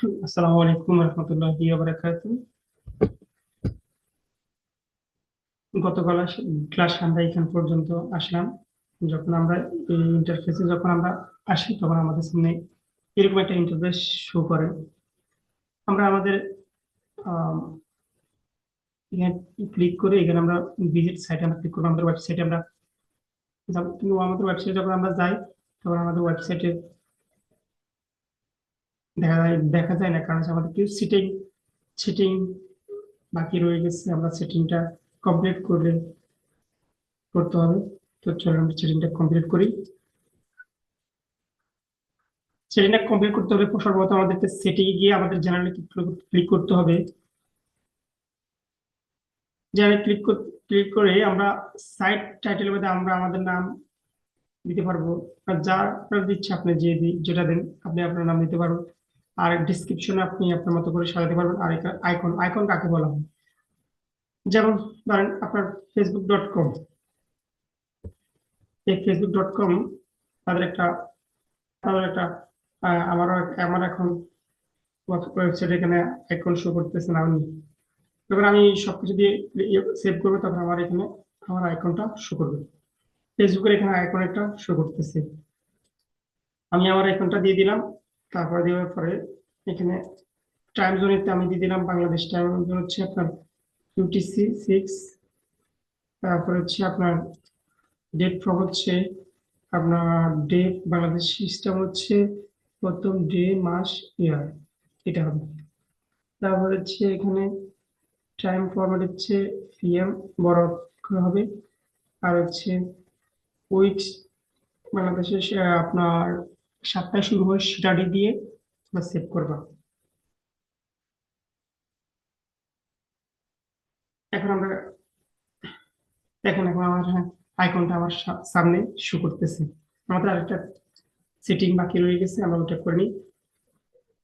আসসালামু আলাইকুম রহমতুল্লাহি ওয়া বারাকাতুহু। গতকাল ক্লাস আমরা এখান পর্যন্ত আসলাম। যখন আমরা এই ইন্টারফেসে আসি তখন আমাদের সামনে এরকম একটা ইন্টারফেস শো করে। আমরা আমাদের আম, এখানে ক্লিক করে এখানে আমরা ভিজিট সাইটে আমরা ক্লিক করবো, আমাদের ওয়েবসাইটে আমরা যাব। কিন্তু আমাদের ওয়েবসাইটে যখন আমরা যাই তখন আমাদের ওয়েবসাইটে দেখা যায় না, কারণ হচ্ছে আমাদের কিছু সেটিং বাকি রয়ে গেছে। আমরা সেটিংটা কমপ্লিট করতে হবে। তো চলো আমরা সেটিংটা কমপ্লিট করি। সেটিংটা কমপ্লিট করতে হলে সর্বপ্রথম আমাদেরকে সেটিং এ গিয়ে আমাদের জেনারেলে ক্লিক করতে হবে। জেনারেলে ক্লিক করে আমরা সাইট টাইটেলের মধ্যে আমরা আমাদের নাম দিতে পারবো। আর যা আপনার ইচ্ছা আপনি যেটা দেন, আপনি আপনার নাম দিতে পারবেন। আর ডিসক্রিপশনে আপনি আপনার মতো করে সাজাতে পারবেন। আর আইকন আইকন কাকে বলা হয়, যেমন ধরেন আপনার facebook.com, এই facebook.com তাদের একটা তাদের একটা আমার এখন ওয়েবসাইট এখানে আইকন শো করতেছে না। যখন আমি সবকিছু দিয়ে সেভ করবো তখন আমার এখানে আমার আইকনটা শো করবে। ফেসবুকের এখানে আইকন একটা শো করতেছে, আমি আমার আইকনটা দিয়ে দিলাম। তারপরে দেওয়ার পরে এখানে টাইম জোনেতে আমি দিয়ে দিলাম বাংলাদেশ টাইম জোন হচ্ছে আপনার UTC 6। তারপরে হচ্ছে আপনার ডেট ফ্রম হচ্ছে আপনার ডেট বাংলাদেশ সিস্টেম হচ্ছে প্রথম ডে মাস ইয়ার, এটা হবে। তারপর হচ্ছে এখানে টাইম ফরম্যাট হচ্ছে PM বড় অক্ষরে হবে। আর হচ্ছে উইকস বাংলাদেশে আপনার 7টায় শুরু হয় সেটা দিয়ে সেভ করবা। এখন আমরা এখন আমার আইকনটা আমার সামনে শো করতেছে। আমাদের আরেকটা সেটিং বাকি রয়ে গেছে, আমরা ওটা করে নিই।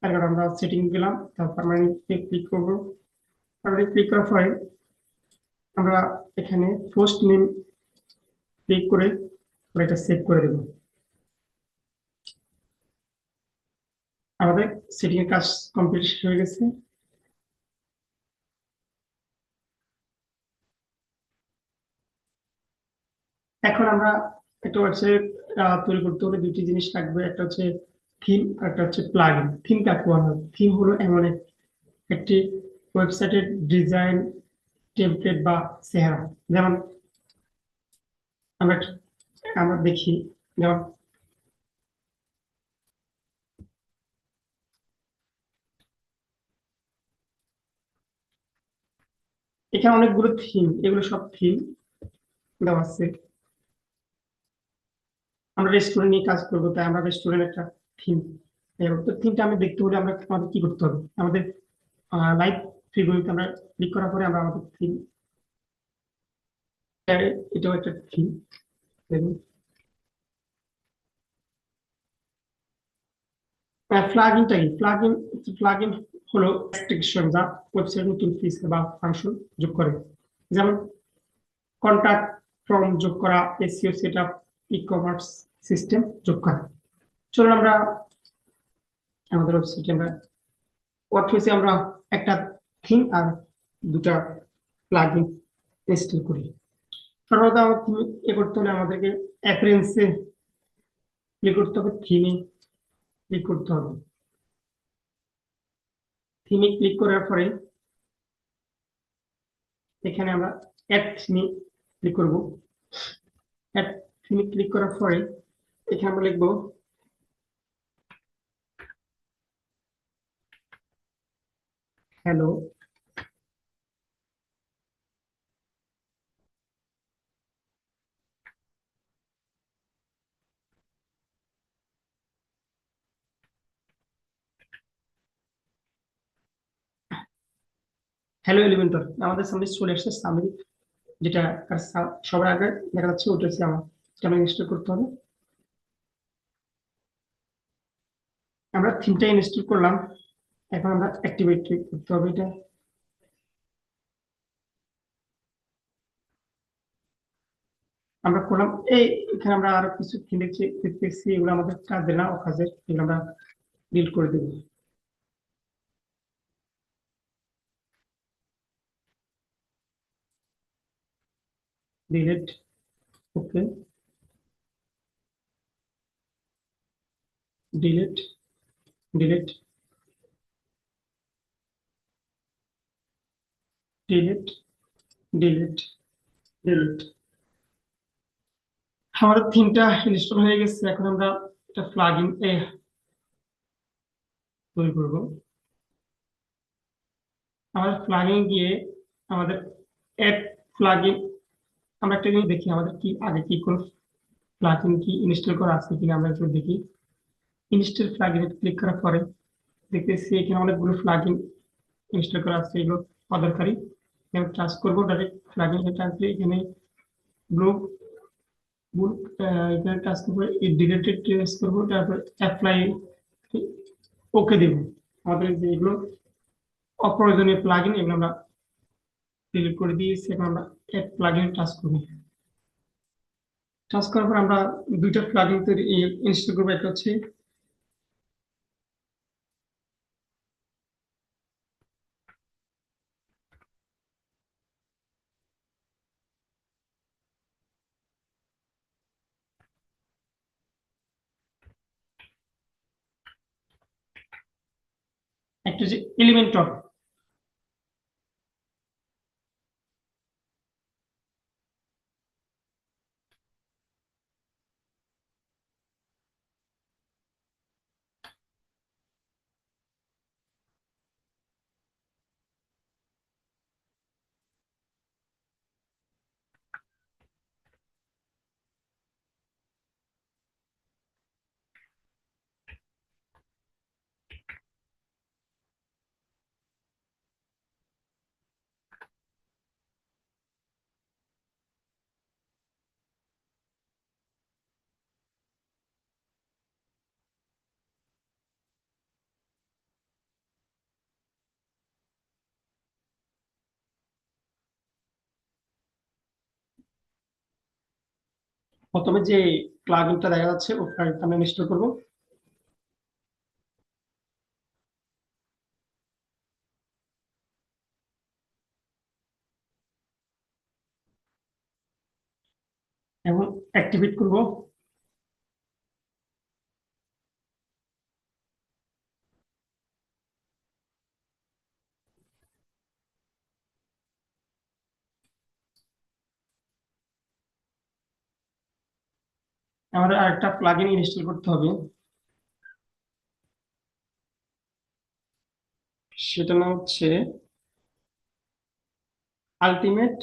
তারপর আমরা সেটিং গেলাম, তারপর আমরা ক্লিক করবো। তারপরে ক্লিক করার পরে আমরা এখানে পোস্ট নেম ক্লিক করে আমরা এটা সেভ করে দেবো। আমাদের সেটিং এর কাজ কমপ্লিট হয়ে গেছে। এখন আমরা একটা ওয়েবসাইট তৈরি করতে হলে দুটি জিনিস লাগবে, একটা হচ্ছে থিম আর একটা হচ্ছে প্লাগইন। থিম কাকে বলা হয়? থিম হলো এমন একটি ওয়েবসাইটের ডিজাইন, টেমপ্লেট বা চেহারা। যেমন আমরা আমরা দেখি, যেমন এখানে অনেকগুলো থিম, এগুলো সব থিম দেওয়া আছে। আমরা রেস্টুরেন্ট নিয়ে কাজ করবো, তাই আমরা রেস্টুরেন্ট একটা থিম। তো থিমটা আমি দেখতে হলে আমাদের কি করতে হবে? আমাদের লাইভ প্রিভিউতে আমরা ক্লিক করার পরে আমরা আমাদের থিম, এটাও একটা থিম দেখুন। প্লাগইনটা কি? প্লাগইন হলো এক্সটেনশন যা ওয়েবসাইট নতুন ফিচার বা ফাংশন যোগ করে। যেমন কন্টাক্ট ফর্ম যোগ করা, SEO সেটআপ, ই-কমার্স সিস্টেম যোগ করা। চলুন আমরা আমাদের ওয়েবসাইটে আমরা ওয়ার্ডপ্রেসে আমরা একটা থিম আর দুটা প্লাগইন ইনস্টল করি। সর্বদা আমাদের করতে হলে আমাদেরকে অ্যাপিয়ারেন্সে ক্লিক করতে হবে, থিমে ক্লিক করতে হবে। থিমে ক্লিক করার পরে এখানে আমরা অ্যাড থিমে ক্লিক করব। অ্যাড থিমে ক্লিক করার পরে এখানে আমরা লিখবো হ্যালো। হ্যালো এলিমেন্টর আমাদের সামনে চলে আসছে সামনে, যেটা সবার আগে দেখা যাচ্ছে ওটা হচ্ছে আমার, যেটা আমরা ইনস্টল করতে হবে। আমরা থিমটা ইনস্টল করলাম, এখন আমরা অ্যাক্টিভেট করতে হবে এটা। আমরা করলাম এখানে আমরা আরো কিছু থিম দেখছি, এগুলো আমাদের কাজ দেয় না, ও কাজের, এগুলো আমরা ডিলিট করে দেবো। Delete. Okay. Delete. Delete. Delete. Delete. Delete. আমাদের থিমটা ইনস্টল হয়ে গেছে, এখন আমরা একটা প্লাগইন তৈরি করব। আমাদের প্লাগইন গিয়ে আমাদের অ্যাড প্লাগইন, আমরা একটা জিনিস দেখি আমাদের কি আগে কি কোন প্লাগইন কি ইনস্টল করা আছে কিনা, আমরা একটু দেখি। ইনস্টল প্লাগইন ক্লিক করার পরে দেখতেছি এখানে অনেকগুলো প্লাগইন ইনস্টল করা আছে, এগুলো অদরকারি। আমি টাচ করবো ডাইরেক্ট প্লাগইন টাচ দিয়ে এখানে ব্লু ব্লু এখানে টাচ করবো, ডিলেটেড টাচ করবো, তারপর অ্যাপ্লাই ওকে দেব। আমাদের যে এগুলো অপ্রয়োজনীয় প্লাগইন এগুলো আমরা ডিলিট করে দিয়েছি, এখন আমরা এক প্লাগইন টাচ করবো। টাচ করার পর আমরা দুইটা প্লাগইন তৈরি ইনস্টল করবো। একটা হচ্ছে একটা হচ্ছে এলিমেন্টর। প্রথমে যে প্লাগইনটা দেখা যাচ্ছে ওই প্লাগইনটা আমরা ইনস্টল করবো। এবং অ্যাক্টিভেট করব। আমাদের আরেকটা প্লাগইন ইনস্টল করতে হবে, সেটা নাম হচ্ছে আলটিমেট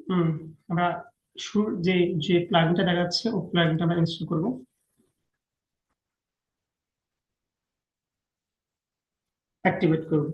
হুম আমরা শুরু যে যে প্লাগইনটা দেখা যাচ্ছে ওই প্লাগইনটা আমরা ইনস্টল করব। অ্যাক্টিভেট করব।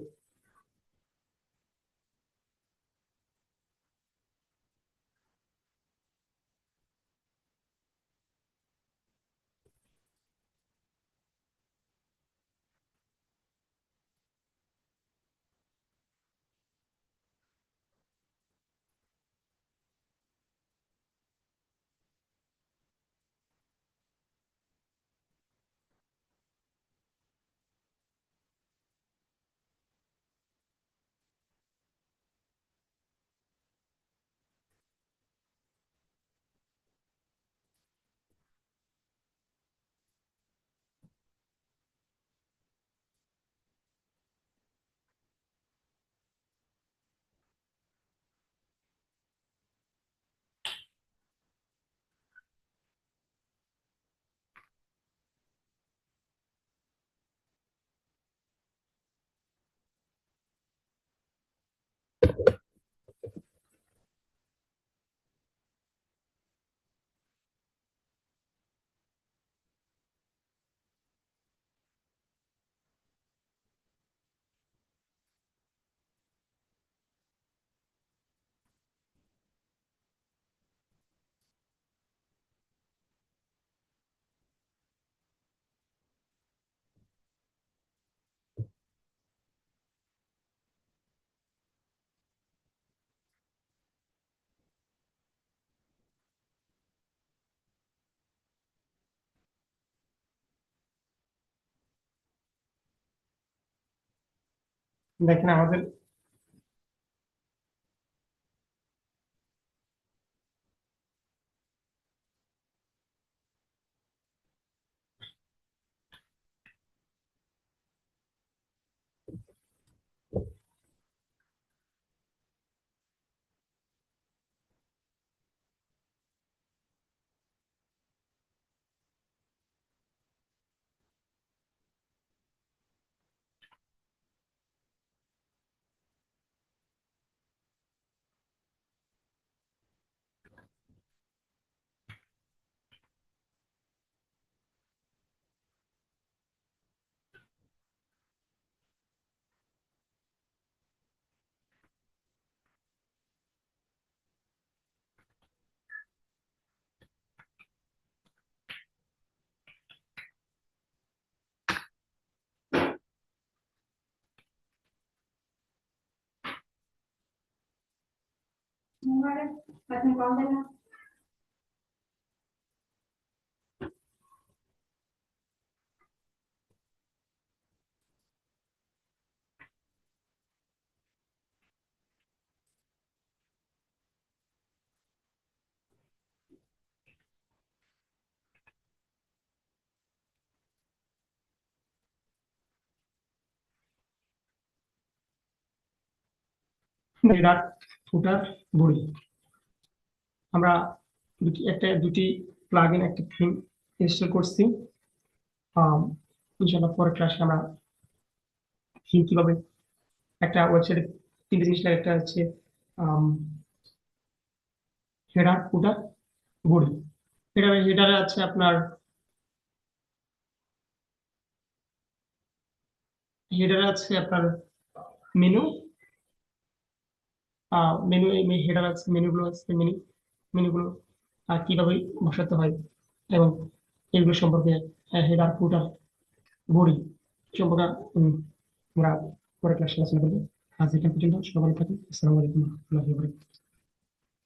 দেখেন আমাদের হেডার ফুটার বডি আমরা দুটি প্লাগইন একটা থিম ইনস্টল করছি। ইনশাআল্লাহ পরের ক্লাসে আমরা থিম কিভাবে একটা ওয়েবসাইটে তিনটে জিনিস লাগে, একটা হচ্ছে হেডার ফুটার বডি। হেডারে আছে আপনার মেনু, হেডার আছে, মেনুগুলো আছে, মেনুগুলো কিভাবে বসাতে হয় এবং এগুলো সম্পর্কে হেডার ফুটার বডি সম্পর্কে আমরা পরে ক্লাসে আলোচনা করবো। আজ এখান পর্যন্ত সবাই থাকুন। আসসালামু আলাইকুম ওয়া রাহমাতুল্লাহি ওয়া বারাকাতুহু।